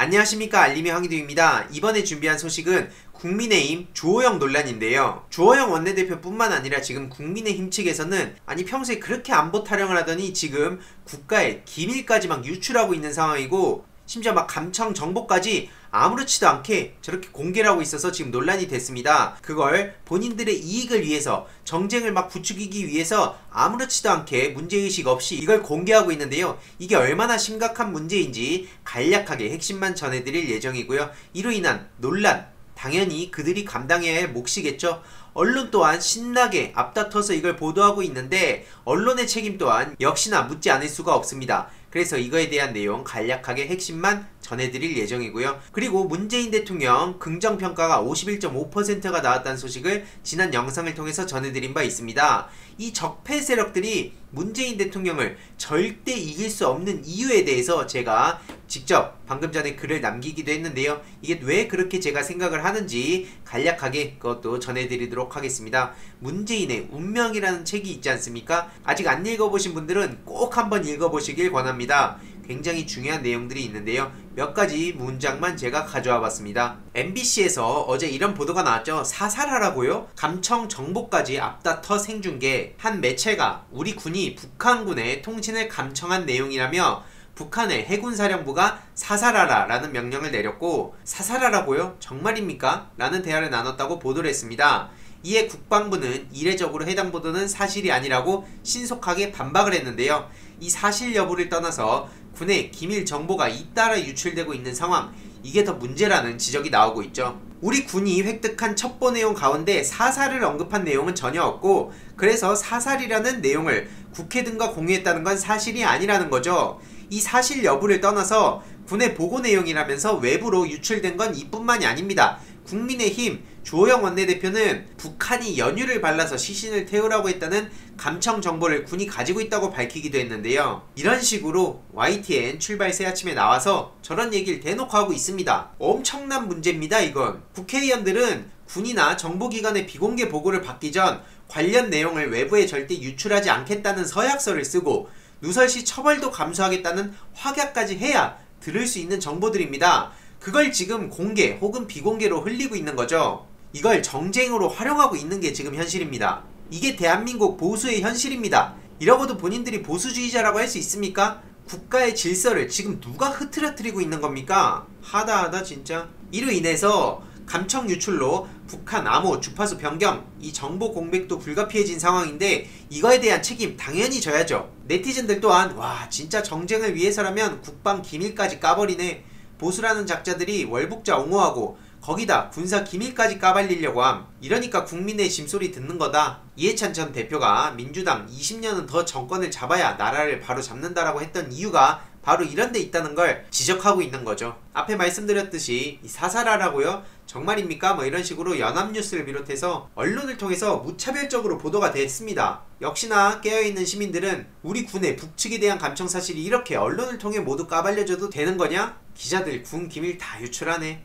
안녕하십니까, 알림의 황희두입니다. 이번에 준비한 소식은 국민의힘 주호영 논란인데요. 주호영 원내대표뿐만 아니라 지금 국민의힘 측에서는 아니 평소에 그렇게 안보 타령을 하더니 지금 국가의 기밀까지 막 유출하고 있는 상황이고, 심지어 막 감청 정보까지 아무렇지도 않게 저렇게 공개를 하고 있어서 지금 논란이 됐습니다. 그걸 본인들의 이익을 위해서, 정쟁을 막 부추기기 위해서 아무렇지도 않게 문제의식 없이 이걸 공개하고 있는데요. 이게 얼마나 심각한 문제인지 간략하게 핵심만 전해드릴 예정이고요. 이로 인한 논란, 당연히 그들이 감당해야 할 몫이겠죠. 언론 또한 신나게 앞다퉈서 이걸 보도하고 있는데, 언론의 책임 또한 역시나 묻지 않을 수가 없습니다. 그래서 이거에 대한 내용 간략하게 핵심만 전해드릴 예정이고요. 그리고 문재인 대통령 긍정평가가 51.5%가 나왔다는 소식을 지난 영상을 통해서 전해드린 바 있습니다. 이 적폐 세력들이 문재인 대통령을 절대 이길 수 없는 이유에 대해서 제가 직접 방금 전에 글을 남기기도 했는데요. 이게 왜 그렇게 제가 생각을 하는지 간략하게 그것도 전해드리도록 하겠습니다. 문재인의 운명이라는 책이 있지 않습니까? 아직 안 읽어보신 분들은 꼭 한번 읽어보시길 권합니다. 굉장히 중요한 내용들이 있는데요. 몇 가지 문장만 제가 가져와 봤습니다. MBC에서 어제 이런 보도가 나왔죠. 사살하라고요? 감청 정보까지 앞다퉈 생중계. 한 매체가 우리 군이 북한군의 통신을 감청한 내용이라며 북한의 해군사령부가 사살하라 라는 명령을 내렸고, 사살하라고요? 정말입니까? 라는 대화를 나눴다고 보도를 했습니다. 이에 국방부는 이례적으로 해당 보도는 사실이 아니라고 신속하게 반박을 했는데요. 이 사실 여부를 떠나서 군의 기밀 정보가 잇따라 유출되고 있는 상황, 이게 더 문제라는 지적이 나오고 있죠. 우리 군이 획득한 첩보 내용 가운데 사살을 언급한 내용은 전혀 없고, 그래서 사살이라는 내용을 국회 등과 공유했다는 건 사실이 아니라는 거죠. 이 사실 여부를 떠나서 군의 보고 내용이라면서 외부로 유출된 건 이뿐만이 아닙니다. 국민의힘 주호영 원내대표는 북한이 연유를 발라서 시신을 태우라고 했다는 감청 정보를 군이 가지고 있다고 밝히기도 했는데요. 이런 식으로 YTN 출발 새아침에 나와서 저런 얘기를 대놓고 하고 있습니다. 엄청난 문제입니다. 이건 국회의원들은 군이나 정보기관의 비공개 보고를 받기 전 관련 내용을 외부에 절대 유출하지 않겠다는 서약서를 쓰고, 누설시 처벌도 감수하겠다는 확약까지 해야 들을 수 있는 정보들입니다. 그걸 지금 공개 혹은 비공개로 흘리고 있는 거죠. 이걸 정쟁으로 활용하고 있는 게 지금 현실입니다. 이게 대한민국 보수의 현실입니다. 이러고도 본인들이 보수주의자라고 할 수 있습니까? 국가의 질서를 지금 누가 흐트러뜨리고 있는 겁니까? 하다하다 진짜. 이로 인해서 감청 유출로 북한 암호 주파수 변경, 이 정보 공백도 불가피해진 상황인데, 이거에 대한 책임 당연히 져야죠. 네티즌들 또한 와, 진짜 정쟁을 위해서라면 국방 기밀까지 까버리네. 보수라는 작자들이 월북자 옹호하고 거기다 군사 기밀까지 까발리려고 함. 이러니까 국민의 심소리 듣는 거다. 이해찬 전 대표가 민주당 20년은 더 정권을 잡아야 나라를 바로 잡는다라고 했던 이유가 바로 이런 데 있다는 걸 지적하고 있는 거죠. 앞에 말씀드렸듯이 사살하라고요? 정말입니까? 뭐 이런 식으로 연합뉴스를 비롯해서 언론을 통해서 무차별적으로 보도가 됐습니다. 역시나 깨어있는 시민들은 우리 군의 북측에 대한 감청 사실이 이렇게 언론을 통해 모두 까발려져도 되는 거냐? 기자들 군 기밀 다 유출하네.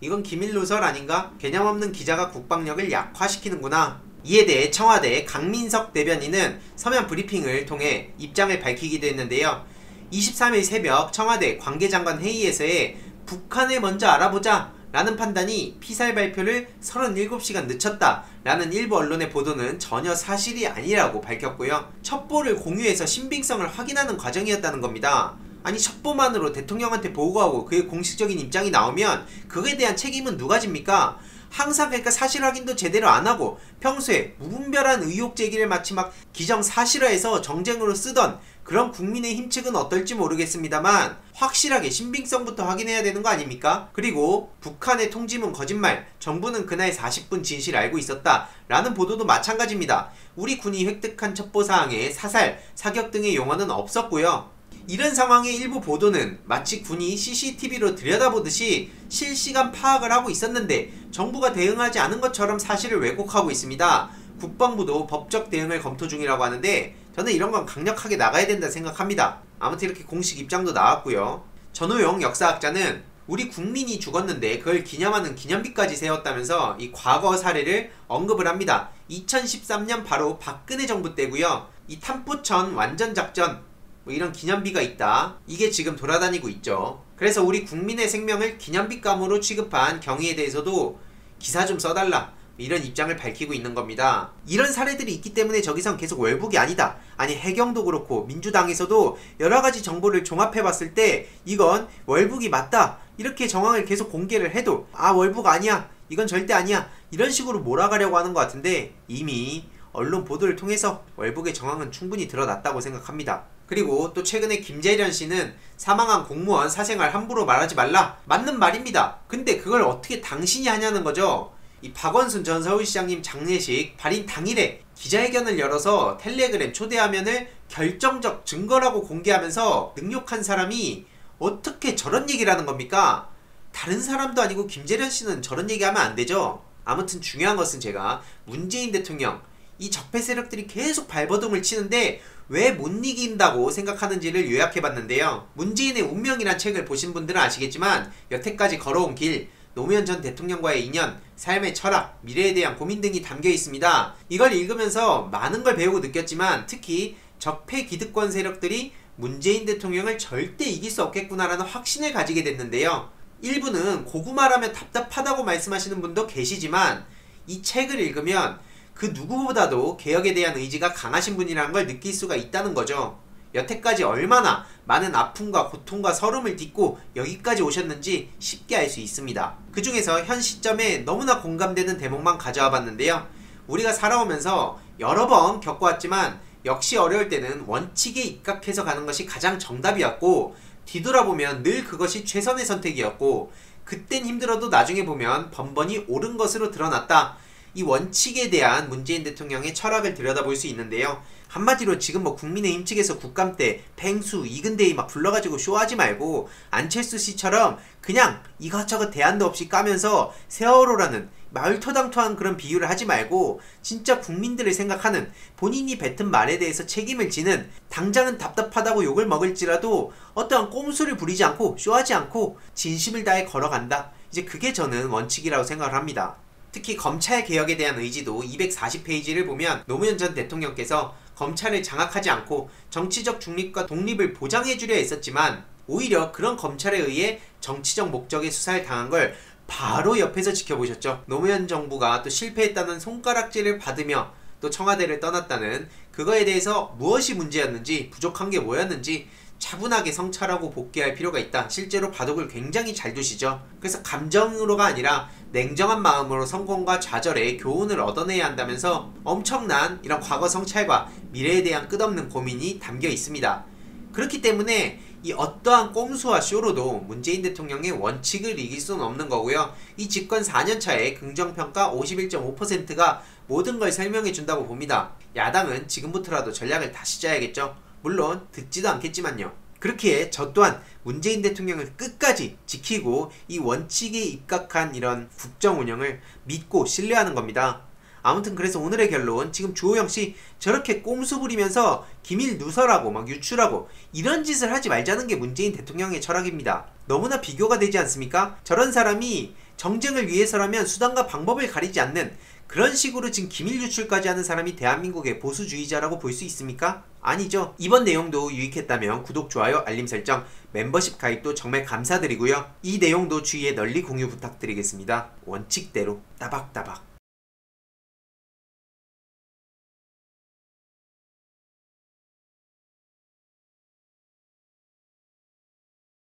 이건 기밀 누설 아닌가? 개념 없는 기자가 국방력을 약화시키는구나. 이에 대해 청와대 강민석 대변인은 서면 브리핑을 통해 입장을 밝히기도 했는데요. 23일 새벽 청와대 관계장관 회의에서의 북한을 먼저 알아보자 라는 판단이 피살 발표를 37시간 늦췄다 라는 일부 언론의 보도는 전혀 사실이 아니라고 밝혔고요. 첩보를 공유해서 신빙성을 확인하는 과정이었다는 겁니다. 아니, 첩보만으로 대통령한테 보고하고 그의 공식적인 입장이 나오면 그거에 대한 책임은 누가 집니까? 항상 그러니까 사실 확인도 제대로 안 하고 평소에 무분별한 의혹 제기를 마치 막 기정사실화해서 정쟁으로 쓰던 그런 국민의힘 측은 어떨지 모르겠습니다만, 확실하게 신빙성부터 확인해야 되는 거 아닙니까? 그리고 북한의 통지문 거짓말, 정부는 그날 40분 진실 알고 있었다 라는 보도도 마찬가지입니다. 우리 군이 획득한 첩보사항에 사살, 사격 등의 용어는 없었고요. 이런 상황의 일부 보도는 마치 군이 CCTV로 들여다보듯이 실시간 파악을 하고 있었는데 정부가 대응하지 않은 것처럼 사실을 왜곡하고 있습니다. 국방부도 법적 대응을 검토 중이라고 하는데, 저는 이런 건 강력하게 나가야 된다 생각합니다. 아무튼 이렇게 공식 입장도 나왔고요. 전호용 역사학자는 우리 국민이 죽었는데 그걸 기념하는 기념비까지 세웠다면서 이 과거 사례를 언급을 합니다. 2013년 바로 박근혜 정부 때고요. 이 탐포천 완전작전 뭐 이런 기념비가 있다. 이게 지금 돌아다니고 있죠. 그래서 우리 국민의 생명을 기념비감으로 취급한 경위에 대해서도 기사 좀 써달라, 이런 입장을 밝히고 있는 겁니다. 이런 사례들이 있기 때문에 저기선 계속 월북이 아니다, 아니 해경도 그렇고 민주당에서도 여러가지 정보를 종합해봤을 때 이건 월북이 맞다, 이렇게 정황을 계속 공개를 해도 아 월북 아니야, 이건 절대 아니야, 이런 식으로 몰아가려고 하는 것 같은데 이미 언론 보도를 통해서 월북의 정황은 충분히 드러났다고 생각합니다. 그리고 또 최근에 김재련 씨는 사망한 공무원 사생활 함부로 말하지 말라, 맞는 말입니다. 근데 그걸 어떻게 당신이 하냐는 거죠. 이 박원순 전 서울시장님 장례식 발인 당일에 기자회견을 열어서 텔레그램 초대화면을 결정적 증거라고 공개하면서 능욕한 사람이 어떻게 저런 얘기를 하는 겁니까? 다른 사람도 아니고 김재련 씨는 저런 얘기하면 안 되죠. 아무튼 중요한 것은 제가 문재인 대통령, 이 적폐 세력들이 계속 발버둥을 치는데 왜 못 이긴다고 생각하는지를 요약해봤는데요. 문재인의 운명이란 책을 보신 분들은 아시겠지만 여태까지 걸어온 길, 노무현 전 대통령과의 인연, 삶의 철학, 미래에 대한 고민 등이 담겨 있습니다. 이걸 읽으면서 많은 걸 배우고 느꼈지만 특히 적폐 기득권 세력들이 문재인 대통령을 절대 이길 수 없겠구나라는 확신을 가지게 됐는데요. 일부는 고구마라면 답답하다고 말씀하시는 분도 계시지만 이 책을 읽으면 그 누구보다도 개혁에 대한 의지가 강하신 분이라는 걸 느낄 수가 있다는 거죠. 여태까지 얼마나 많은 아픔과 고통과 서름을 딛고 여기까지 오셨는지 쉽게 알 수 있습니다. 그 중에서 현 시점에 너무나 공감되는 대목만 가져와 봤는데요. 우리가 살아오면서 여러 번 겪어왔지만 역시 어려울 때는 원칙에 입각해서 가는 것이 가장 정답이었고, 뒤돌아보면 늘 그것이 최선의 선택이었고, 그땐 힘들어도 나중에 보면 번번이 옳은 것으로 드러났다. 이 원칙에 대한 문재인 대통령의 철학을 들여다볼 수 있는데요. 한마디로 지금 국민의힘 측에서 국감 때 팽수, 이근대위 막 불러가지고 쇼하지 말고 안철수 씨처럼 그냥 이것저것 대안도 없이 까면서 세월호라는 마을토당토한 그런 비유를 하지 말고 진짜 국민들을 생각하는, 본인이 뱉은 말에 대해서 책임을 지는, 당장은 답답하다고 욕을 먹을지라도 어떠한 꼼수를 부리지 않고 쇼하지 않고 진심을 다해 걸어간다. 이제 그게 저는 원칙이라고 생각을 합니다. 특히 검찰 개혁에 대한 의지도 240페이지를 보면 노무현 전 대통령께서 검찰을 장악하지 않고 정치적 중립과 독립을 보장해주려 했었지만 오히려 그런 검찰에 의해 정치적 목적의 수사를 당한 걸 바로 옆에서 지켜보셨죠. 노무현 정부가 또 실패했다는 손가락질을 받으며 또 청와대를 떠났다는 그거에 대해서 무엇이 문제였는지, 부족한 게 뭐였는지 차분하게 성찰하고 복귀할 필요가 있다. 실제로 바둑을 굉장히 잘 두시죠. 그래서 감정으로가 아니라 냉정한 마음으로 성공과 좌절의 교훈을 얻어내야 한다면서 엄청난 이런 과거 성찰과 미래에 대한 끝없는 고민이 담겨 있습니다. 그렇기 때문에 이 어떠한 꼼수와 쇼로도 문재인 대통령의 원칙을 이길 수는 없는 거고요. 이 집권 4년차에 긍정평가 51.5%가 모든 걸 설명해 준다고 봅니다. 야당은 지금부터라도 전략을 다시 짜야겠죠. 물론 듣지도 않겠지만요. 그렇기에 저 또한 문재인 대통령을 끝까지 지키고 이 원칙에 입각한 이런 국정 운영을 믿고 신뢰하는 겁니다. 아무튼 그래서 오늘의 결론, 지금 주호영씨 저렇게 꼼수 부리면서 기밀 누설하고 막 유출하고 이런 짓을 하지 말자는 게 문재인 대통령의 철학입니다. 너무나 비교가 되지 않습니까? 저런 사람이 정쟁을 위해서라면 수단과 방법을 가리지 않는 그런 식으로 지금 기밀 유출까지 하는 사람이 대한민국의 보수주의자라고 볼 수 있습니까? 아니죠. 이번 내용도 유익했다면 구독, 좋아요, 알림 설정, 멤버십 가입도 정말 감사드리고요. 이 내용도 주위에 널리 공유 부탁드리겠습니다. 원칙대로 따박따박.